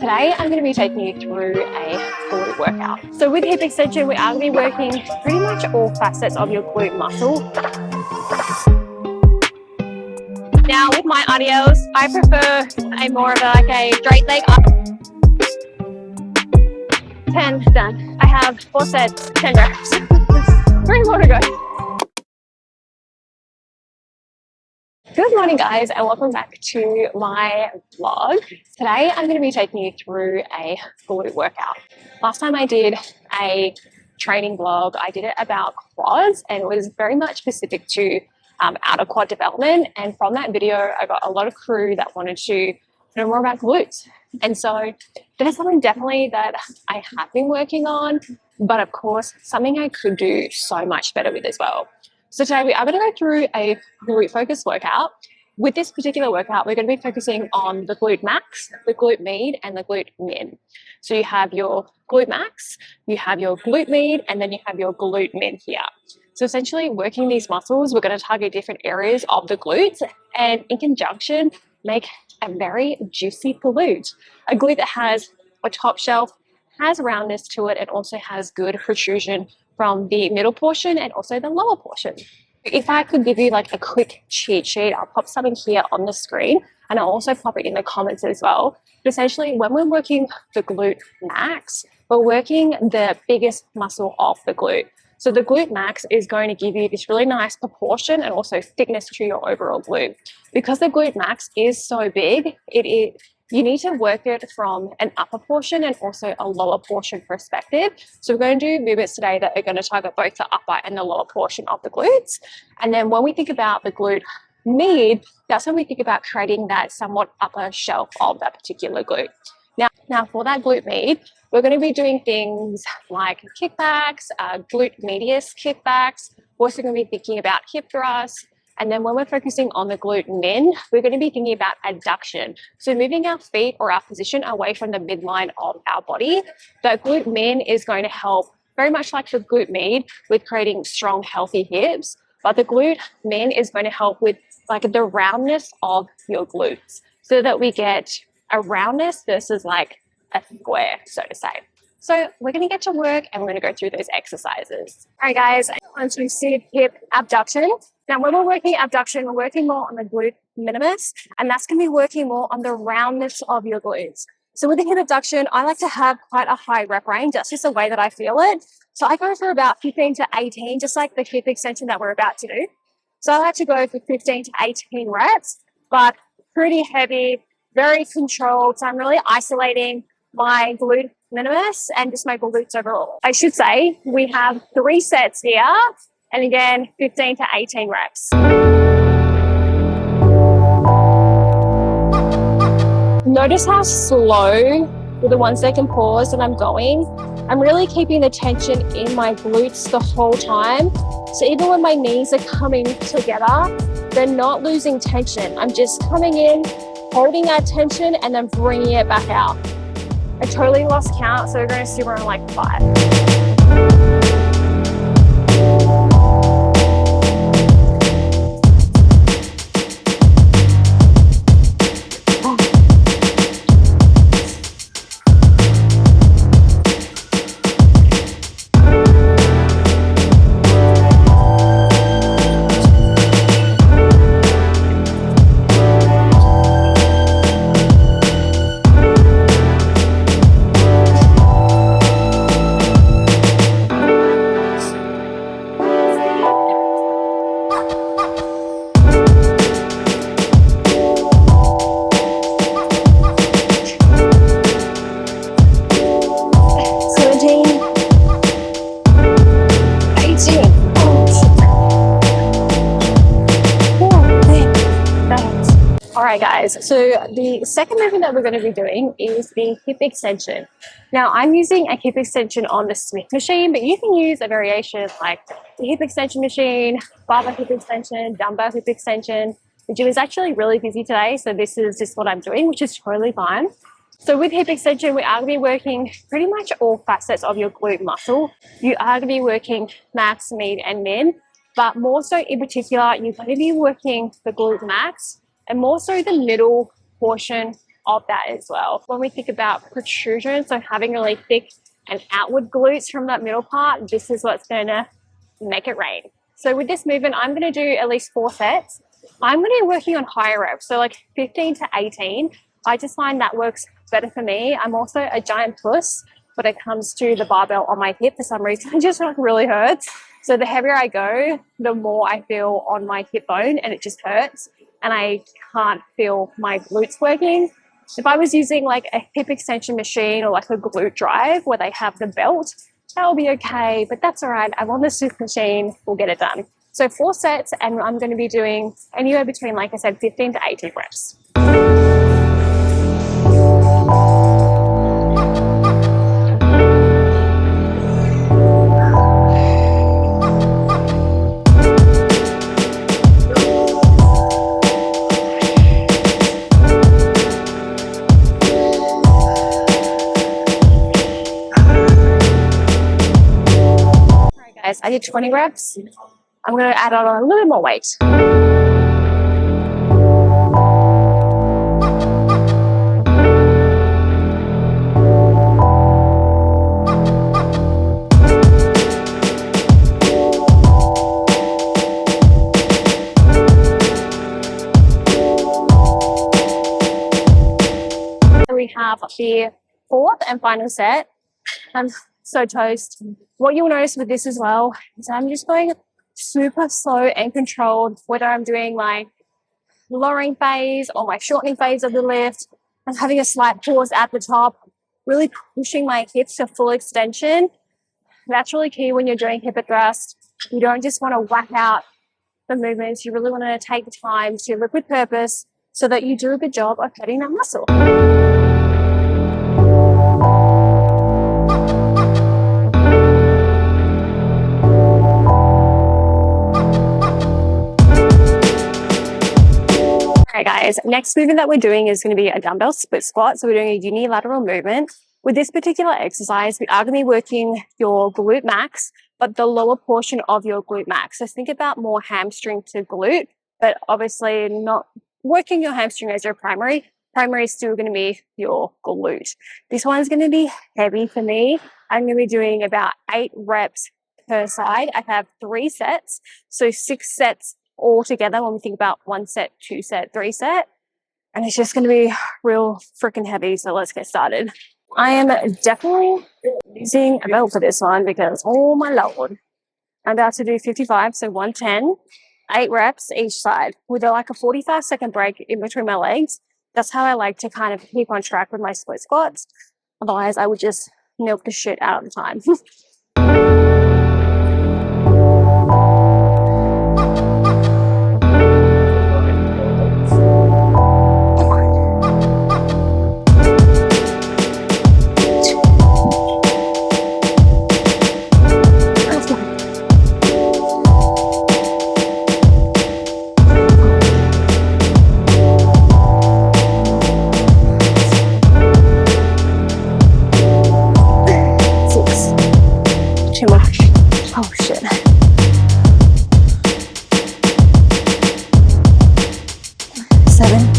Today, I'm going to be taking you through a glute workout. So with hip extension, we are going to be working pretty much all facets of your glute muscle. Now with my RDLs, I prefer a more of a straight leg up. 10 done. I have 4 sets, 10 reps. 3 more to go. Good morning guys, and welcome back to my vlog. Today I'm going to be taking you through a glute workout. Last time I did a training vlog, I did it about quads, and it was very much specific to outer quad development. And from that video, I got a lot of crew that wanted to know more about glutes. And so that is something definitely that I have been working on, but of course, something I could do so much better with as well. So today we are going to go through a glute focused workout. With this particular workout, we're going to be focusing on the glute max, the glute med, and the glute min. So you have your glute max, you have your glute med, and then you have your glute min here. So essentially working these muscles, we're going to target different areas of the glutes and in conjunction make a very juicy glute. A glute that has a top shelf, has roundness to it, and also has good protrusion from the middle portion and also the lower portion. If I could give you like a quick cheat sheet, I'll pop something here on the screen and I'll also pop it in the comments as well. But essentially, when we're working the glute max, we're working the biggest muscle of the glute. So the glute max is going to give you this really nice proportion and also thickness to your overall glute. Because the glute max is so big, you need to work it from an upper portion and also a lower portion perspective. So we're going to do movements today that are going to target both the upper and the lower portion of the glutes. And then when we think about the glute med, that's when we think about creating that somewhat upper shelf of that particular glute. Now for that glute med, we're going to be doing things like kickbacks, glute medius kickbacks. We're also going to be thinking about hip thrusts. And then when we're focusing on the glute min, we're going to be thinking about abduction. So moving our feet or our position away from the midline of our body. The glute min is going to help, very much like the glute med, with creating strong, healthy hips. But the glute min is going to help with like the roundness of your glutes so that we get a roundness versus like a square, so to say. So we're going to get to work and we're going to go through those exercises. All right, guys, on to sit hip abduction. Now, when we're working abduction, we're working more on the glute minimus, and that's going to be working more on the roundness of your glutes. So with the hip abduction, I like to have quite a high rep range. That's just the way that I feel it. So I go for about 15 to 18, just like the hip extension that we're about to do. So I like to go for 15 to 18 reps, but pretty heavy, very controlled. So I'm really isolating my glute minimus and just my glutes overall. I should say we have 3 sets here, and again 15 to 18 reps. Notice how slow with the 1 second pause that I'm going. I'm really keeping the tension in my glutes the whole time. So even when my knees are coming together, they're not losing tension. I'm just coming in, holding that tension, and then bringing it back out. I totally lost count, so we're going to see around like 5. Alright guys, so the second movement that we're going to be doing is the hip extension. Now I'm using a hip extension on the Smith machine, but you can use a variation like the hip extension machine, barbell hip extension, dumbbell hip extension. The gym is actually really busy today, so this is just what I'm doing, which is totally fine. So with hip extension, we are going to be working pretty much all facets of your glute muscle. You are going to be working max, med, and min, but more so in particular, you're going to be working the glute max and more so the middle portion of that as well. When we think about protrusion, so having really thick and outward glutes from that middle part, this is what's going to make it rain. So with this movement, I'm going to do at least 4 sets. I'm going to be working on higher reps, so like 15 to 18. I just find that works better for me. I'm also a giant puss when it comes to the barbell on my hip. For some reason, it just like really hurts. So the heavier I go, the more I feel on my hip bone, and it just hurts. And I can't feel my glutes working. If I was using like a hip extension machine or like a glute drive where they have the belt, that'll be okay, but that's all right. I'm on the super machine, we'll get it done. So 4 sets, and I'm going to be doing anywhere between, like I said, 15 to 18 reps. Guys, I did 20 reps. I'm going to add on a little more weight. So we have the 4th and final set. I'm so toast. What you'll notice with this as well is I'm just going super slow and controlled, whether I'm doing my lowering phase or my shortening phase of the lift. I'm having a slight pause at the top, really pushing my hips to full extension. That's really key when you're doing hip thrust. You don't just want to whack out the movements. You really want to take the time to lift with purpose so that you do a good job of hurting that muscle. Okay guys, next movement that we're doing is going to be a dumbbell split squat. So we're doing a unilateral movement. With this particular exercise, we are going to be working your glute max, but the lower portion of your glute max. So think about more hamstring to glute, but obviously not working your hamstring as your primary. Primary is still going to be your glute. This one's going to be heavy for me. I'm going to be doing about 8 reps per side. I have 3 sets, so 6 sets all together when we think about 1 set, 2 set, 3 set. And it's just going to be real freaking heavy. So let's get started. I am definitely using a belt for this one because, oh my Lord, I'm about to do 55, so 110, 8 reps each side with like a 45-second break in between my legs. That's how I like to kind of keep on track with my split squats. Otherwise, I would just milk the shit out of the time. Oh shit. 7.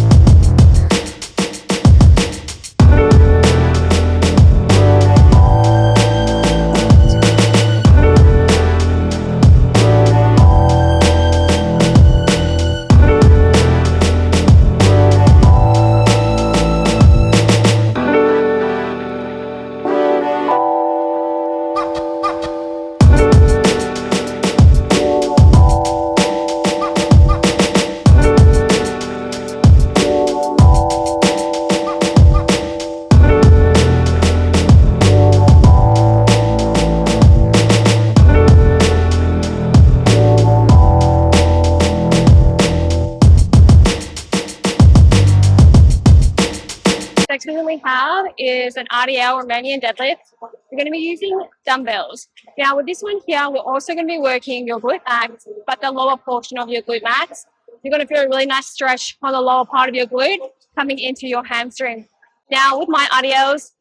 Section that we have is an RDL, Romanian deadlift. We're going to be using dumbbells. Now with this one here, we're also going to be working your glute max, but the lower portion of your glute max. You're going to feel a really nice stretch on the lower part of your glute coming into your hamstring. Now with my RDLs,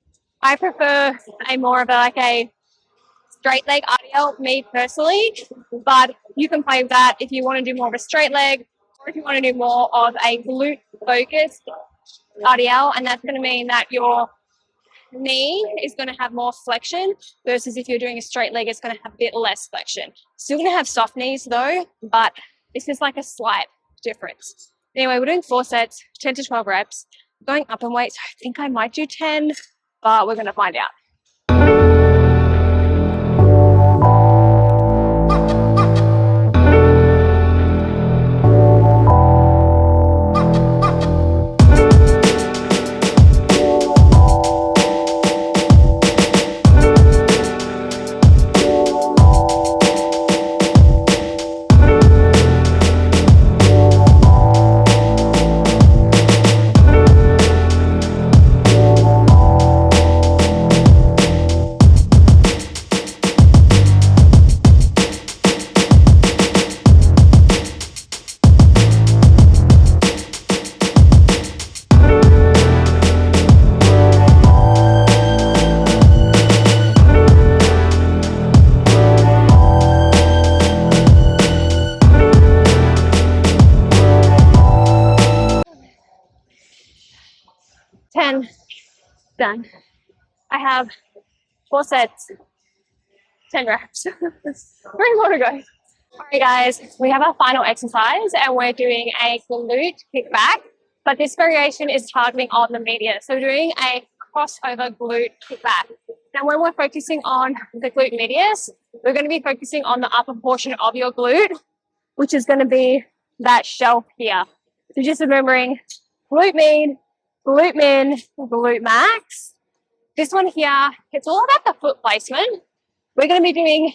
I prefer a more of a straight leg RDL, me personally, but you can play with that if you want to do more of a straight leg or if you want to do more of a glute focused RDL, and that's going to mean that your knee is going to have more flexion versus if you're doing a straight leg, it's going to have a bit less flexion. Still going to have soft knees though, but this is like a slight difference. Anyway, we're doing 4 sets, 10 to 12 reps, going up in weights. I think I might do 10, but we're going to find out. 10, done. I have 4 sets, 10 reps. 3 more to go. All right, guys, we have our final exercise and we're doing a glute kickback, but this variation is targeting on the medius. So we're doing a crossover glute kickback. Now, when we're focusing on the glute medius, we're going to be focusing on the upper portion of your glute, which is going to be that shelf here. So just remembering glute med, glute min, glute max. This one here, it's all about the foot placement. We're going to be doing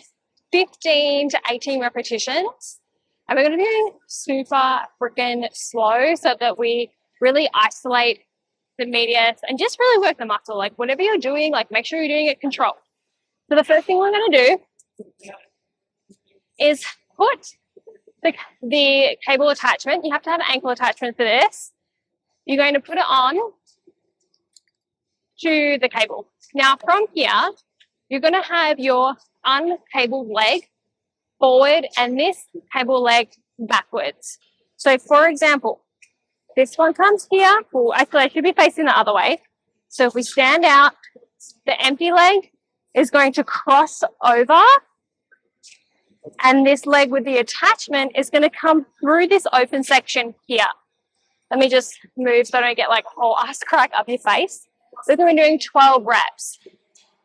15 to 18 repetitions, and we're going to be doing super freaking slow so that we really isolate the medius and just really work the muscle. Like whatever you're doing, like make sure you're doing it controlled. So the first thing we're going to do is put the cable attachment. You have to have an ankle attachment for this. You're going to put it on to the cable. Now from here, you're going to have your uncabled leg forward and this cable leg backwards. So for example, this one comes here. Well, actually, I should be facing the other way. So if we stand out, the empty leg is going to cross over, and this leg with the attachment is going to come through this open section here. Let me just move so I don't get like a whole ass crack up your face. So we're doing 12 reps.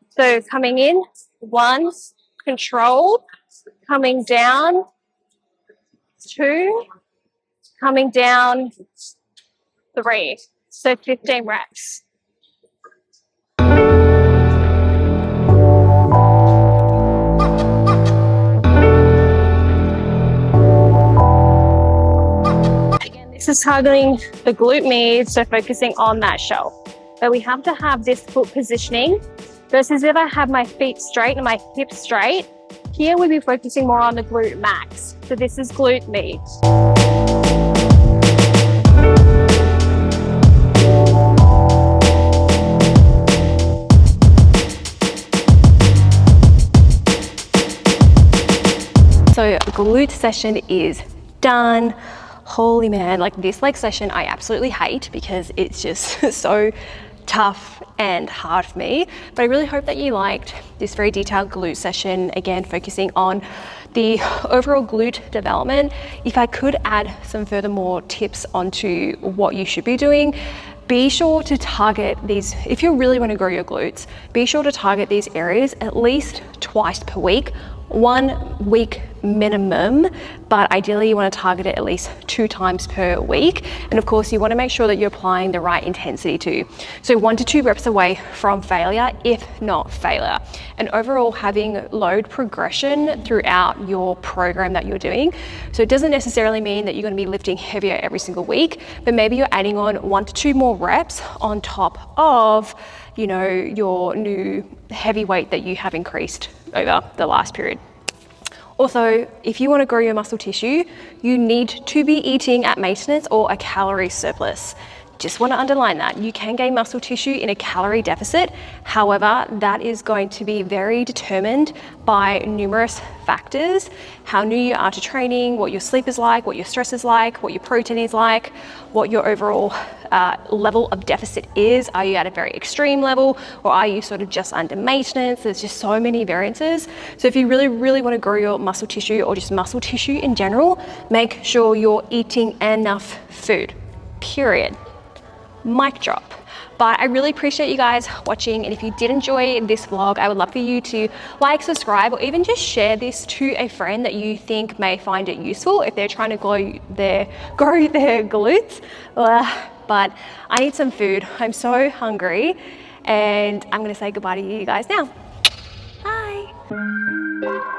So coming in, 1, controlled, coming down, 2, coming down, 3. So 15 reps. Again, this is targeting the glute med, so focusing on that shelf. But we have to have this foot positioning versus if I have my feet straight and my hips straight, here we'll be focusing more on the glute max. So this is glute med. So glute session is done. Holy man, like this leg session I absolutely hate because it's just so tough and hard for me, but I really hope that you liked this very detailed glute session, again focusing on the overall glute development. If I could add some furthermore tips onto what you should be doing, be sure to target these, if you really want to grow your glutes, be sure to target these areas at least twice per week, 1 week minimum, but ideally you want to target it at least 2 times per week. And of course you want to make sure that you're applying the right intensity too. So 1 to 2 reps away from failure, if not failure. And overall having load progression throughout your program that you're doing. So it doesn't necessarily mean that you're going to be lifting heavier every single week, but maybe you're adding on 1 to 2 more reps on top of, you know, your new heavy weight that you have increased over the last period. Also, if you want to grow your muscle tissue, you need to be eating at maintenance or a calorie surplus. just want to underline that you can gain muscle tissue in a calorie deficit. However, that is going to be very determined by numerous factors: how new you are to training, what your sleep is like, what your stress is like, what your protein is like, what your overall level of deficit is. Are you at a very extreme level, or are you sort of just under maintenance? There's just so many variances. So if you really want to grow your muscle tissue, or just muscle tissue in general, make sure you're eating enough food, period. Mic drop. But I really appreciate you guys watching, and if you did enjoy this vlog, I would love for you to like, subscribe, or even just share this to a friend that you think may find it useful if they're trying to grow their glutes. But I need some food. I'm so hungry, and I'm gonna say goodbye to you guys now. Bye.